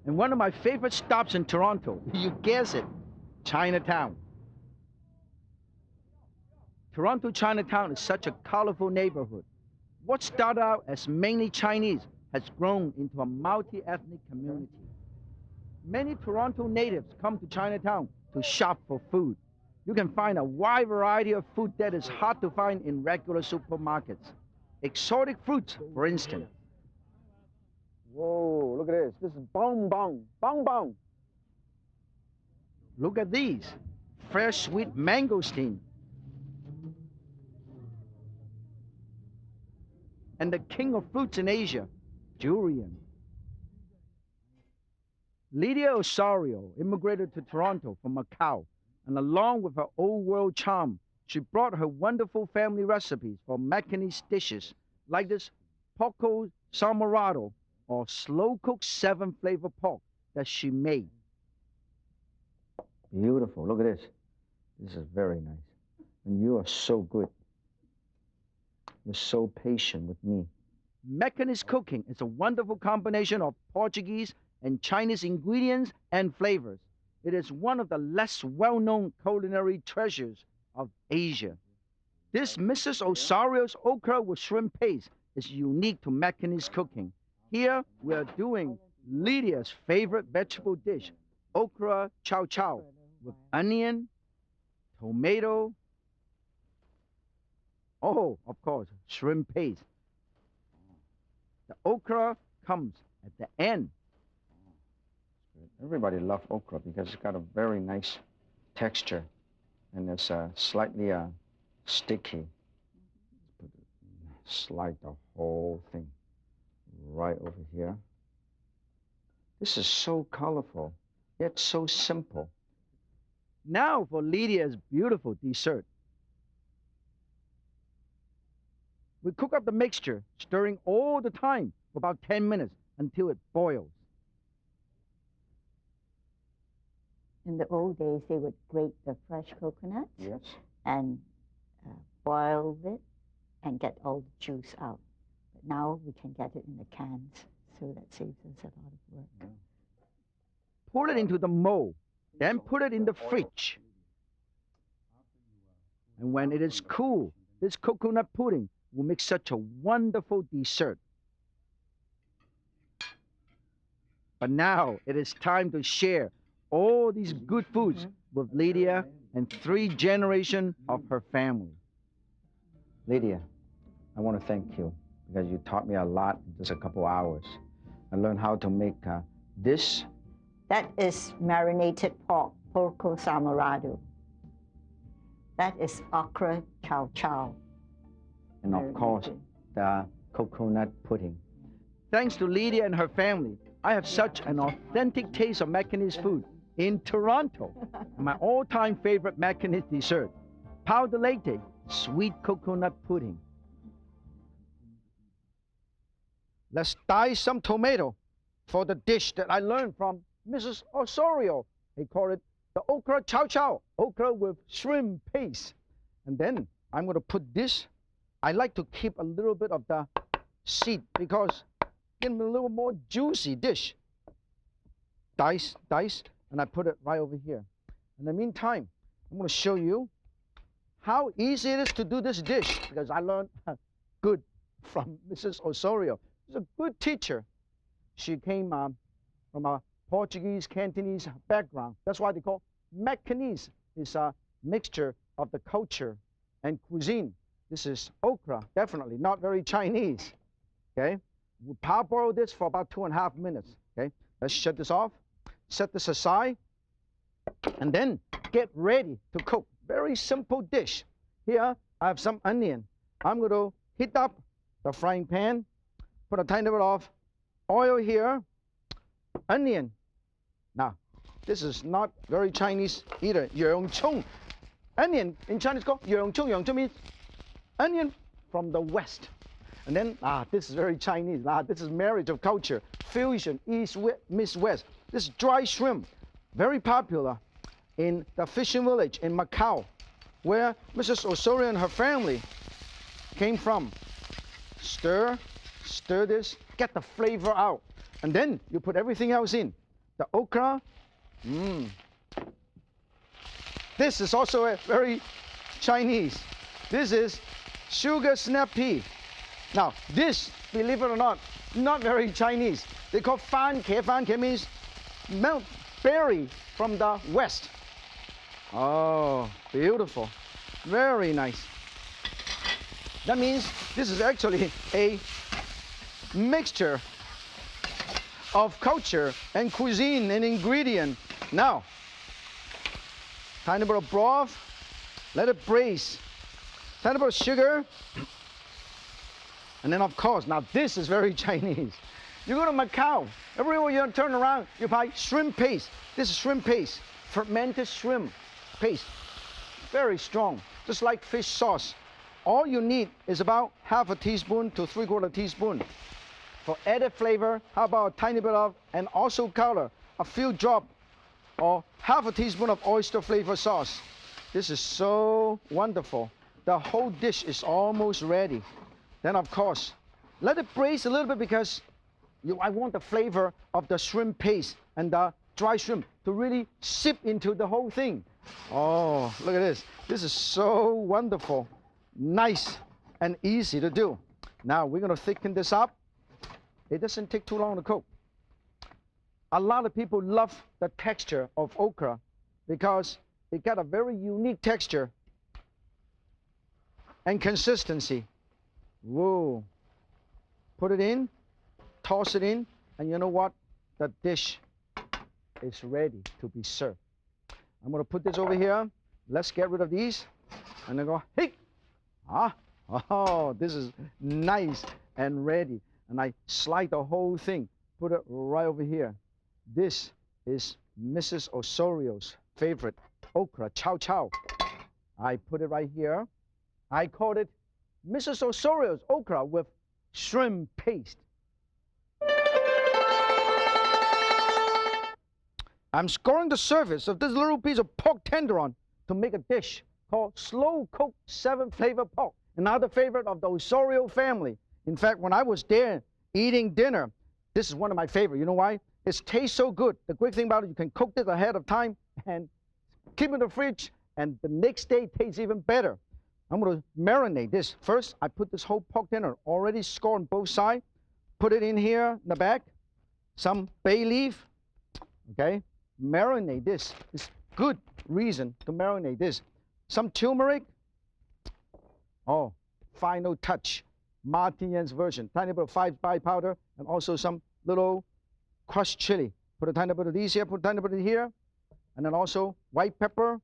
And one of my favorite stops in Toronto, you guess it, Chinatown. Toronto Chinatown is such a colorful neighborhood. What started out as mainly Chinese has grown into a multi-ethnic community. Many Toronto natives come to Chinatown to shop for food. You can find a wide variety of food that is hard to find in regular supermarkets. Exotic fruits, for instance. Whoa, look at this. This is bong bong, bong bong. Look at these, fresh sweet mangosteen. And the king of fruits in Asia, durian. Lydia Osorio immigrated to Toronto from Macau, and along with her old world charm, she brought her wonderful family recipes for Macanese dishes like this poco samarado, or slow-cooked 7-flavor pork that she made. Beautiful. Look at this. This is very nice. And you are so good. You're so patient with me. Macanese cooking is a wonderful combination of Portuguese and Chinese ingredients and flavors. It is one of the less well-known culinary treasures of Asia. This Mrs. Osorio's okra with shrimp paste is unique to Macanese cooking. Here, we are doing Lydia's favorite vegetable dish, okra chow chow, with onion, tomato, oh, of course, shrimp paste. The okra comes at the end. Everybody loves okra because it's got a very nice texture, and it's slightly sticky. Slide the whole thing right over here. This is so colorful, yet so simple. Now for Lydia's beautiful dessert. We cook up the mixture, stirring all the time for about 10 minutes until it boils. In the old days, they would grate the fresh coconut. Yes. And boil it and get all the juice out. But now we can get it in the cans, so that saves us a lot of work. Yeah. Pour it into the mold, then put it in the fridge. And when it is cool, this coconut pudding will make such a wonderful dessert. But now it is time to share all these good foods with Lydia and 3 generations of her family. Lydia, I want to thank you because you taught me a lot in just a couple hours. I learned how to make this. That is marinated pork, porco samarado. That is okra chow chow. And of course, the coconut pudding. Thanks to Lydia and her family, I have such an authentic taste of Macanese food in Toronto. My all-time favorite Macanese dessert, pau de leite, sweet coconut pudding. Let's dice some tomato for the dish that I learned from Mrs. Osorio. They call it the okra chow chow, okra with shrimp paste. And then I'm going to put this. I like to keep a little bit of the seed because give me a little more juicy dish. Dice, and I put it right over here. In the meantime, I'm going to show you how easy it is to do this dish because I learned good from Mrs. Osorio. She's a good teacher. She came from a Portuguese, Cantonese background. That's why they call Macanese. It's a mixture of the culture and cuisine. This is okra, definitely not very Chinese. Okay, we parboil this for about 2.5 minutes. Okay, let's shut this off, set this aside, and then get ready to cook. Very simple dish. Here I have some onion. I'm going to heat up the frying pan, put a tiny bit of oil here, onion. Now, this is not very Chinese either. 洋葱. Onion in Chinese called 洋葱. 洋葱 means onion from the west. And then, this is very Chinese. This is marriage of culture, fusion, east, west. This is dry shrimp, very popular in the fishing village in Macau, where Mrs. Osorio and her family came from. Stir this, get the flavor out. And then you put everything else in. the okra. This is also a very Chinese. This is sugar snap pea. Now, this, believe it or not very Chinese. They call fan ke. Fan ke means milk berry from the west. Oh, beautiful. Very nice. That means this is actually a mixture of culture and cuisine and ingredient. Now, tiny bit of broth, let it braise. Tiny bit of sugar. And then of course, now this is very Chinese. You go to Macau, everywhere you turn around, you buy shrimp paste. This is shrimp paste, fermented shrimp paste. Very strong, just like fish sauce. All you need is about half a teaspoon to 3/4 teaspoon. For added flavor, how about a tiny bit of, and also color, a few drops or half a teaspoon of oyster flavor sauce. This is so wonderful. The whole dish is almost ready. Then of course, let it braise a little bit because I want the flavor of the shrimp paste and the dry shrimp to really sip into the whole thing. Oh, look at this. This is so wonderful, nice and easy to do. Now we're gonna thicken this up. It doesn't take too long to cook. A lot of people love the texture of okra because it got a very unique texture and consistency. Whoa. Put it in, toss it in, and you know what? The dish is ready to be served. I'm gonna put this over here. Let's get rid of these. And then go, hey! Oh, this is nice and ready. And I slide the whole thing, put it right over here. This is Mrs. Osorio's favorite okra chow chow. I put it right here. I called it Mrs. Osorio's okra with shrimp paste. I'm scoring the surface of this little piece of pork tenderloin to make a dish called slow-cooked 7-flavor pork, another favorite of the Osorio family. In fact, when I was there eating dinner, this is one of my favorites. You know why? It tastes so good. The great thing about it, you can cook this ahead of time and keep it in the fridge, and the next day it tastes even better. I'm going to marinate this. First, I put this whole pork tenderloin already scored on both sides. Put it in here in the back. Some bay leaf. Okay? Marinate this. It's good reason to marinate this. Some turmeric. Oh, final touch. Martinez version. Tiny bit of 5-by powder and also some little crushed chili. Put a tiny bit of these here. Put a tiny bit of here. And then also white pepper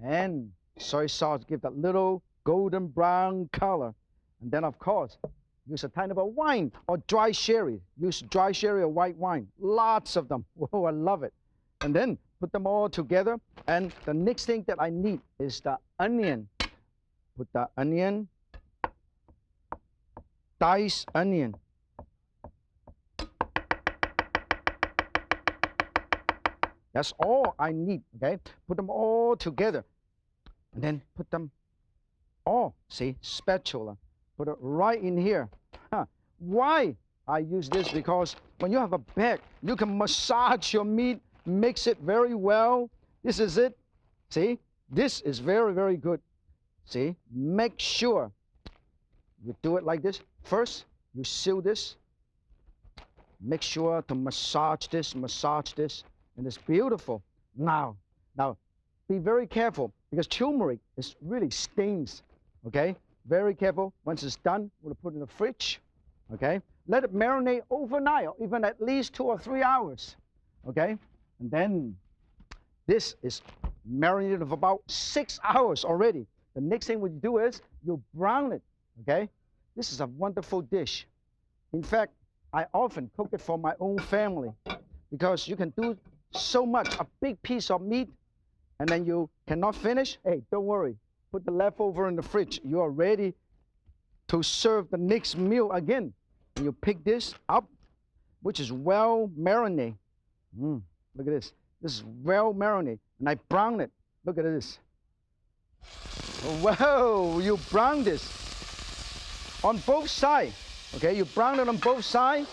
and soy sauce. Give that little golden brown color. And then of course, use a tiny bit of wine or dry sherry. Use dry sherry or white wine. Lots of them. Whoa, I love it. And then put them all together. And the next thing that I need is the onion. Put the onion. Diced onion. That's all I need, okay? Put them all together. And then put them all, see, spatula. Put it right in here. Why I use this? Because when you have a bag, you can massage your meat, mix it very well. This is it. See, this is very, very good. See, make sure you do it like this. First, you seal this. Make sure to massage this, and it's beautiful. Now, be very careful because turmeric is really stings, okay? Very careful. Once it's done, we'll put it in the fridge, okay? Let it marinate overnight, or even at least 2 or 3 hours, okay? And then this is marinated for about 6 hours already. The next thing what you do is you brown it, okay? This is a wonderful dish. In fact, I often cook it for my own family because you can do so much, a big piece of meat, and then you cannot finish. Hey, don't worry. Put the leftover in the fridge. You are ready to serve the next meal again. And you pick this up, which is well marinated. Look at this. This is well marinated. And I brown it. Look at this. Whoa, you brown this on both sides. Okay, you brown it on both sides.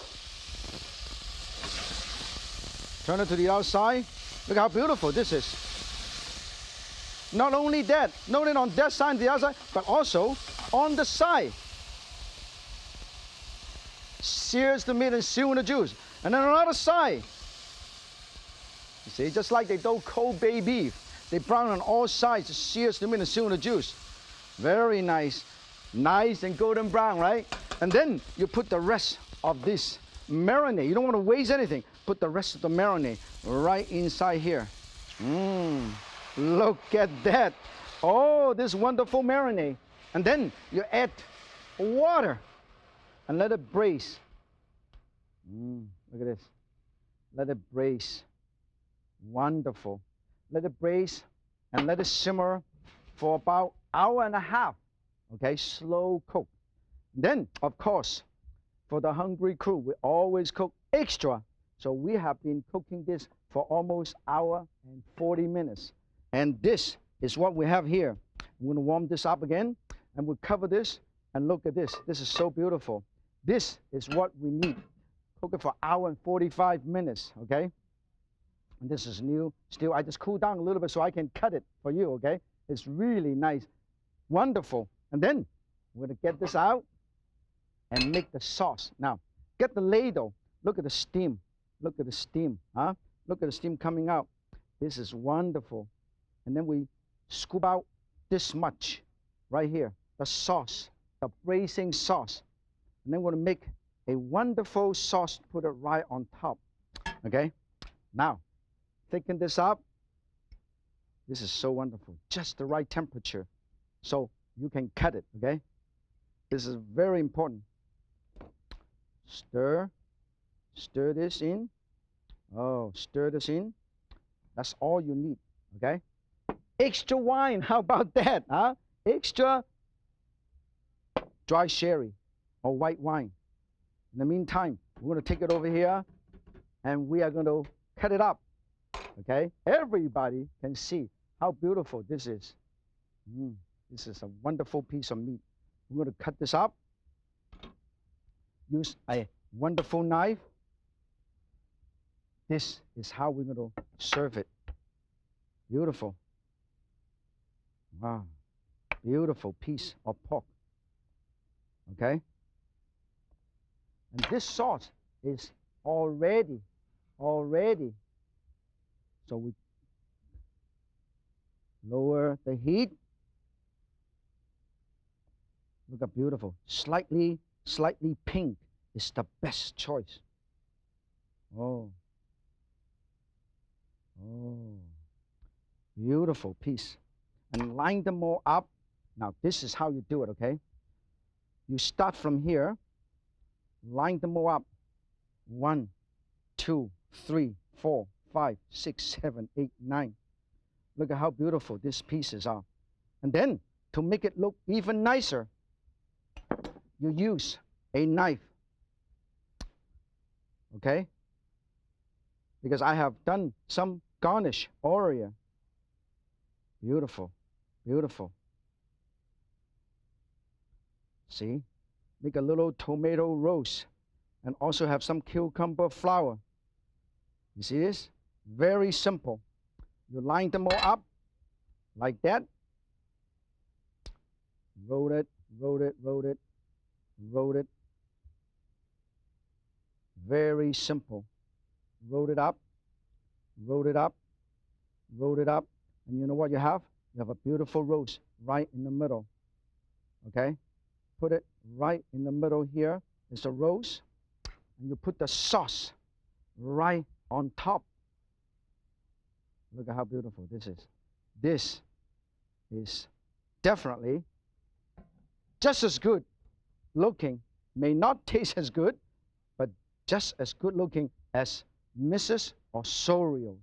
Turn it to the outside. Look how beautiful this is. Not only that, not only on that side, the outside, but also on the side. Sears the meat and seal in the juice. And then on the other side, you see, just like they do cold bay beef, they brown on all sides, sears the meat and seal in the juice. Very nice. Nice and golden brown, right? And then you put the rest of this marinade. You don't want to waste anything. Put the rest of the marinade right inside here. Look at that. Oh, this wonderful marinade. And then you add water and let it braise. Look at this. Let it braise. Wonderful. Let it braise and let it simmer for about an hour and a half. Okay, slow cook. Then, of course, for the hungry crew, we always cook extra. So we have been cooking this for almost an hour and 40 minutes. And this is what we have here. I'm going to warm this up again, and we'll cover this, and look at this. This is so beautiful. This is what we need. Cook it for an hour and 45 minutes, okay? And this is new. Still, I just cool down a little bit so I can cut it for you, okay? It's really nice. Wonderful. And then we're going to get this out and make the sauce. Now, get the ladle. Look at the steam. Look at the steam, huh? Look at the steam coming out. This is wonderful. And then we scoop out this much right here, the sauce, the braising sauce. And then we're going to make a wonderful sauce, put it right on top, okay? Now, thicken this up. This is so wonderful, just the right temperature. So you can cut it, okay? This is very important. Stir this in. Oh, stir this in. That's all you need, okay? Extra wine, how about that, huh? Extra dry sherry or white wine. In the meantime, we're going to take it over here and we are going to cut it up, okay? Everybody can see how beautiful this is. This is a wonderful piece of meat. We're going to cut this up. Use a wonderful knife. This is how we're going to serve it. Beautiful. Wow. Beautiful piece of pork. Okay? And this sauce is already. So we lower the heat. Look how beautiful. Slightly pink is the best choice. Oh. Beautiful piece. And line them all up. Now, this is how you do it, okay? You start from here, line them all up. 1, 2, 3, 4, 5, 6, 7, 8, 9. Look at how beautiful these pieces are. And then, to make it look even nicer, you use a knife, okay? Because I have done some garnish earlier. Beautiful, beautiful. See? Make a little tomato roast and also have some cucumber flour. You see this? Very simple. You line them all up like that. Roll it, roll it, roll it, roll it. Very simple. Roll it up, roll it up, roll it up. And you know what you have? You have a beautiful roast right in the middle. Okay? Put it right in the middle here. It's a roast. And you put the sauce right on top. Look at how beautiful this is. This is definitely just as good looking. May not taste as good, but just as good looking as Mrs. Osorio's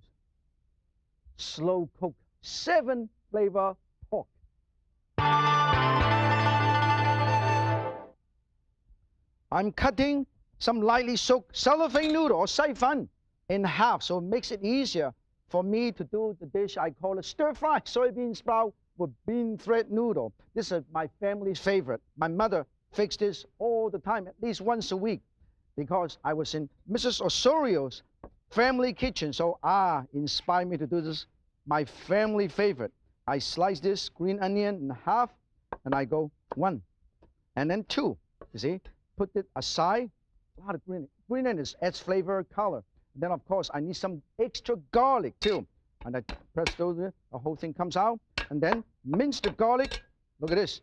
slow cooked 7-flavor pork. I'm cutting some lightly soaked cellophane noodle or saifan in half, so it makes it easier for me to do the dish I call a stir-fry soybean sprout with bean thread noodle. This is my family's favorite. My mother fixed this all the time, at least once a week, because I was in Mrs. Osorio's family kitchen. So inspired me to do this, my family favorite. I slice this green onion in half, and I go 1, and then 2. You see, put it aside. A lot of green. Green onion adds flavor, color. And then of course I need some extra garlic too. And I press those, the whole thing comes out. And then mince the garlic. Look at this.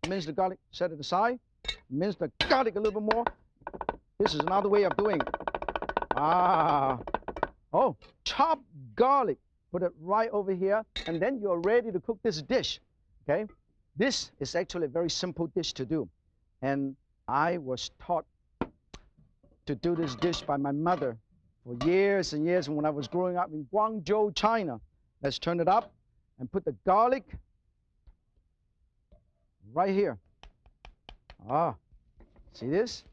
Mince the garlic, set it aside. Mince the garlic a little bit more. This is another way of doing it. Chop garlic. Put it right over here. And then you're ready to cook this dish. Okay? This is actually a very simple dish to do. And I was taught to do this dish by my mother for years and years when I was growing up in Guangzhou, China. Let's turn it up and put the garlic right here. See this?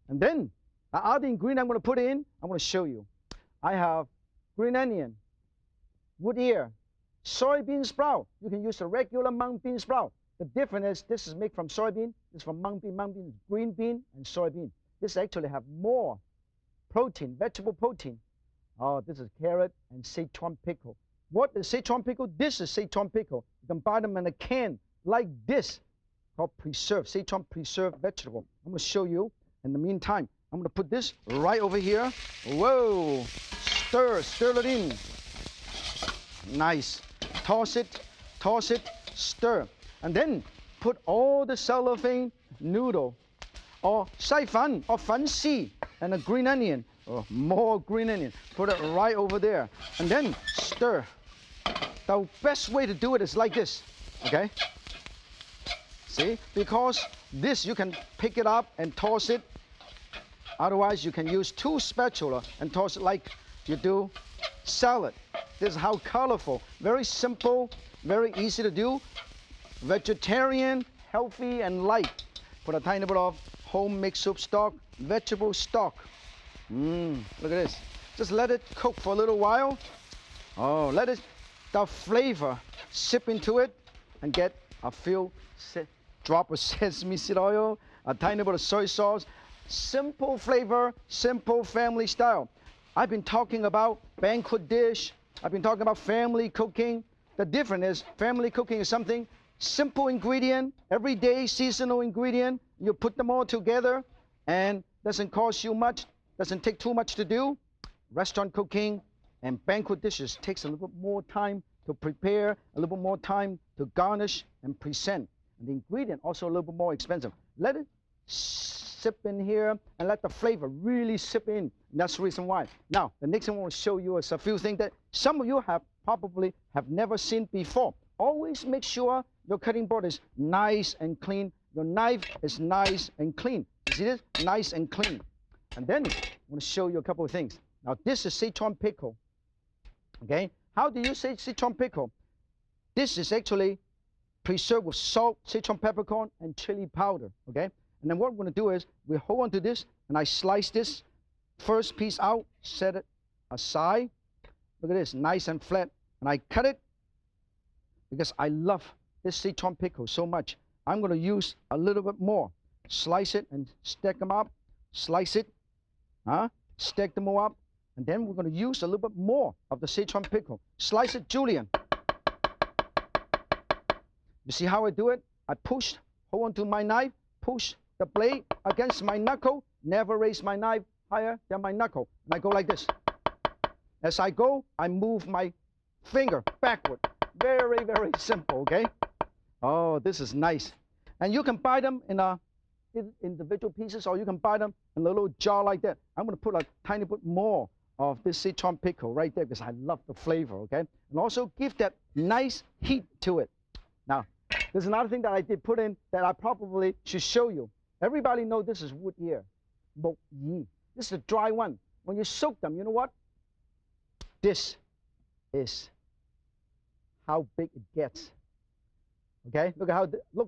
And then the other ingredient I'm going to put in, I'm going to show you. I have green onion, wood ear, soybean sprout. You can use the regular mung bean sprout. The difference is this is made from soybean, this is from mung bean. Mung bean is green bean and soybean. This actually have more protein, vegetable protein. This is carrot and Sichuan pickle. What is Sichuan pickle? This is Sichuan pickle. You can buy them in a can like this, called preserved, Sichuan preserved vegetable. I'm going to show you. In the meantime, I'm going to put this right over here. Whoa! Stir it in. Nice. Toss it, stir. And then put all the cellophane noodle or sai fan or fan si and a green onion. More green onion. Put it right over there. And then stir. The best way to do it is like this. Okay? See? Because this you can pick it up and toss it. Otherwise, you can use 2 spatula and toss it like you do salad. This is how colorful. Very simple, very easy to do. Vegetarian, healthy, and light. Put a tiny bit of home-made soup stock, vegetable stock. Look at this. Just let it cook for a little while. Let the flavor sip into it and get a few drop of sesame seed oil, a tiny bit of soy sauce. Simple flavor, simple family style. I've been talking about banquet dish. I've been talking about family cooking. The difference is family cooking is something simple ingredient, everyday seasonal ingredient. You put them all together and doesn't cost you much, doesn't take too much to do. Restaurant cooking and banquet dishes takes a little bit more time to prepare, a little bit more time to garnish and present. And the ingredient also a little bit more expensive. Let it sip in here and let the flavor really sip in. And that's the reason why. Now, the next thing I want to show you is a few things that some of you probably have never seen before. Always make sure your cutting board is nice and clean. Your knife is nice and clean. You see this? Nice and clean. And then I want to show you a couple of things. Now, this is Sichuan pickle. Okay? How do you say Sichuan pickle? This is actually preserved with salt, Sichuan peppercorn, and chili powder. Okay? And then what we're going to do is we hold on to this, and I slice this first piece out, set it aside. Look at this, nice and flat. And I cut it because I love this Sichuan pickle so much. I'm going to use a little bit more. Slice it and stack them up. Slice it, stack them all up. And then we're going to use a little bit more of the Sichuan pickle. Slice it, Julian. You see how I do it? I push, hold on to my knife, push the blade against my knuckle, never raise my knife higher than my knuckle. And I go like this. As I go, I move my finger backward. Very, very simple, okay? Oh, this is nice. And you can buy them in individual pieces, or you can buy them in a little jar like that. I'm going to put a tiny bit more of this Sichuan pickle right there because I love the flavor, okay? And also give that nice heat to it. Now, there's another thing that I did put in that I probably should show you. Everybody knows this is wood ear, mok yi. This is a dry one. When you soak them, you know what? This is how big it gets. Okay, look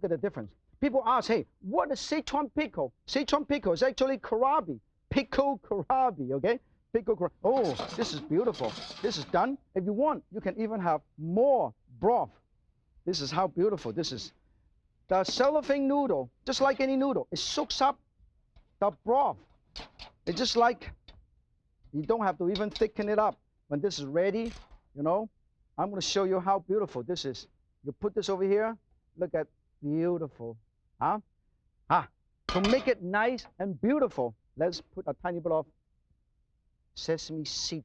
at the difference. People ask, hey, what is Sichuan pickle? Sichuan pickle is actually kohlrabi, pickle kohlrabi. Okay, pickle kohlrabi. Oh, this is beautiful. This is done. If you want, you can even have more broth. This is how beautiful this is. The cellophane noodle, just like any noodle, it soaks up the broth. It's just like You don't have to even thicken it up. When this is ready, you know, I'm going to show you how beautiful this is. You put this over here. Look at beautiful. Huh? To make it nice and beautiful, let's put a tiny bit of sesame seed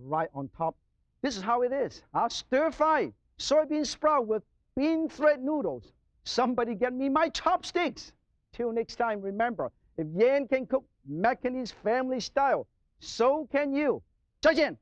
right on top. This is how it is. Stir-fry soybean sprout with bean thread noodles. Somebody get me my chopsticks. Till next time, remember, if Yan can cook Macanese family style, so can you. 再见。